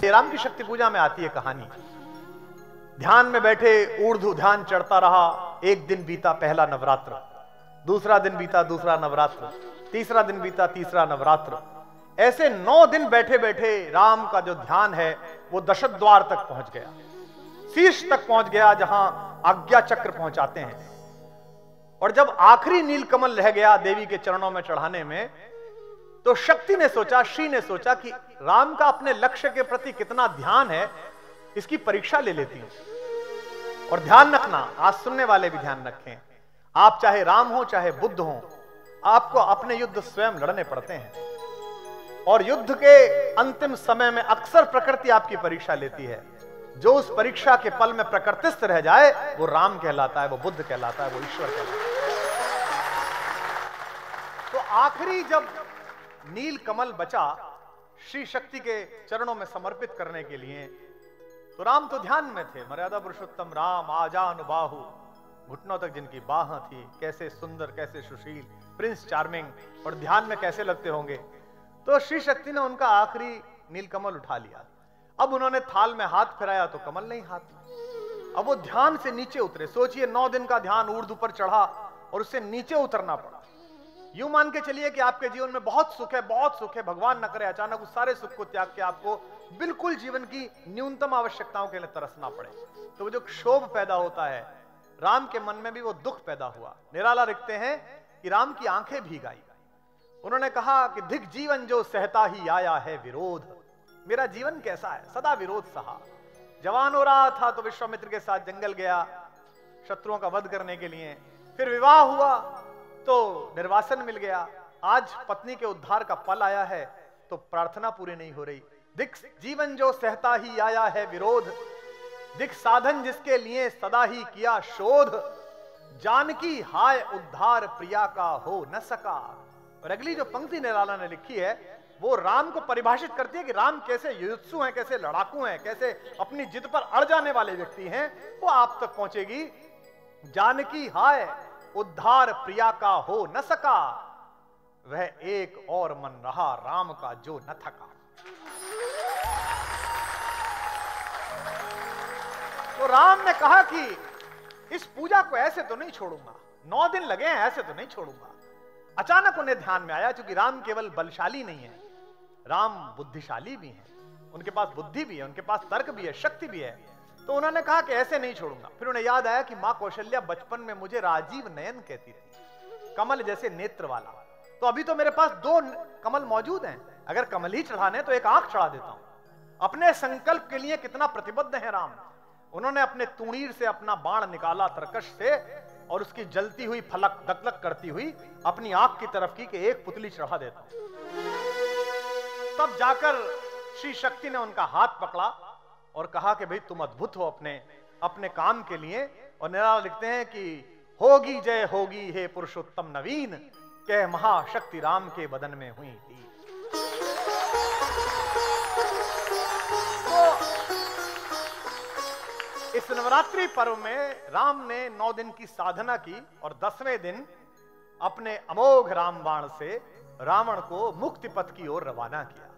राम की शक्ति पूजा में आती है कहानी। ध्यान में बैठे ऊर्ध्व ध्यान चढ़ता रहा। एक दिन बीता पहला नवरात्र, दूसरा दिन बीता दूसरा नवरात्र, तीसरा दिन बीता तीसरा नवरात्र। ऐसे 9 दिन बैठे बैठे राम का जो ध्यान है वो दशद्वार तक पहुंच गया, शीर्ष तक पहुंच गया, जहां आज्ञा चक्र पहुंचाते हैं। और जब आखिरी नीलकमल रह गया देवी के चरणों में चढ़ाने में, तो शक्ति ने सोचा, श्री ने सोचा कि राम का अपने लक्ष्य के प्रति कितना ध्यान है, इसकी परीक्षा ले लेती हूं। और ध्यान रखना, आज सुनने वाले भी ध्यान रखें, आप चाहे राम हो चाहे बुद्ध हो, आपको अपने युद्ध स्वयं लड़ने पड़ते हैं। और युद्ध के अंतिम समय में अक्सर प्रकृति आपकी परीक्षा लेती है। जो उस परीक्षा के पल में प्रकृतिस्थ रह जाए वो राम कहलाता है, वो बुद्ध कहलाता है, वो ईश्वर कहलाता है। तो आखिरी जब नील कमल बचा श्री शक्ति के चरणों में समर्पित करने के लिए, तो राम तो ध्यान में थे। मर्यादा पुरुषोत्तम राम आजानुबाहु, घुटनों तक जिनकी बाह थी, कैसे सुंदर, कैसे सुशील, प्रिंस चार्मिंग, और ध्यान में कैसे लगते होंगे। तो श्री शक्ति ने उनका आखिरी नीलकमल उठा लिया। अब उन्होंने थाल में हाथ फिराया तो कमल नहीं हाथ में। अब वो ध्यान से नीचे उतरे। सोचिए 9 दिन का ध्यान ऊर्ध्व पर चढ़ा और उससे नीचे उतरना पड़ा। यूं मान के चलिए कि आपके जीवन में बहुत सुख है, बहुत सुख है, भगवान न करे अचानक उस सारे सुख को त्याग के आपको बिल्कुल जीवन की न्यूनतम आवश्यकताओं के लिए तरसना पड़े, तो वो जो क्षोभ पैदा होता है, राम के मन में भी वो दुख पैदा हुआ। निराला लिखते हैं कि राम की आंखें भीग आई। उन्होंने कहा कि धिक जीवन जो सहता ही आया है विरोध। मेरा जीवन कैसा है, सदा विरोध सहा। जवान हो रहा था तो विश्वामित्र के साथ जंगल गया शत्रुओं का वध करने के लिए, फिर विवाह हुआ तो निर्वासन मिल गया, आज पत्नी के उद्धार का पल आया है तो प्रार्थना पूरी नहीं हो रही। दिख जीवन जो सहता ही आया है विरोध, दिख साधन जिसके लिए सदा ही किया शोध, जानकी हाय उद्धार प्रिया का हो न सका। और अगली जो पंक्ति निराला ने लिखी है वो राम को परिभाषित करती है कि राम कैसे युयुत्सु हैं, कैसे लड़ाकू हैं, कैसे अपनी जिद पर अड़ जाने वाले व्यक्ति हैं। वो आप तक पहुंचेगी। जानकी हाय उद्धार प्रिया का हो न सका, वह एक और मन रहा राम का जो न थका। तो राम ने कहा कि इस पूजा को ऐसे तो नहीं छोड़ूंगा, 9 दिन लगे हैं ऐसे तो नहीं छोड़ूंगा। अचानक उन्हें ध्यान में आया, क्योंकि राम केवल बलशाली नहीं है, राम बुद्धिशाली भी हैं। उनके पास बुद्धि भी है, उनके पास तर्क भी है, शक्ति भी है। तो उन्होंने कहा कि ऐसे नहीं छोड़ूंगा। फिर उन्हें याद आया कि मां कौशल्या बचपन में मुझे राजीव नयन कहती थी, कमल जैसे नेत्र वाला। तो अभी तो मेरे पास 2 कमल मौजूद हैं, अगर कमल ही चढ़ाने तो एक आंख चढ़ा देता हूं। अपने संकल्प के लिए कितना प्रतिबद्ध है राम। उन्होंने अपने तुणीर से अपना बाण निकाला तरकश से, और उसकी जलती हुई फलक दकदक करती हुई अपनी आंख की तरफ की कि एक पुतली चढ़ा देता हूं। तब जाकर श्री शक्ति ने उनका हाथ पकड़ा और कहा कि भाई तुम अद्भुत हो अपने काम के लिए। और निराला लिखते हैं कि होगी जय होगी हे पुरुषोत्तम नवीन, कह महाशक्ति राम के बदन में हुई थी। इस नवरात्रि पर्व में राम ने 9 दिन की साधना की और 10वें दिन अपने अमोघ रामबाण से रावण को मुक्ति पथ की ओर रवाना किया।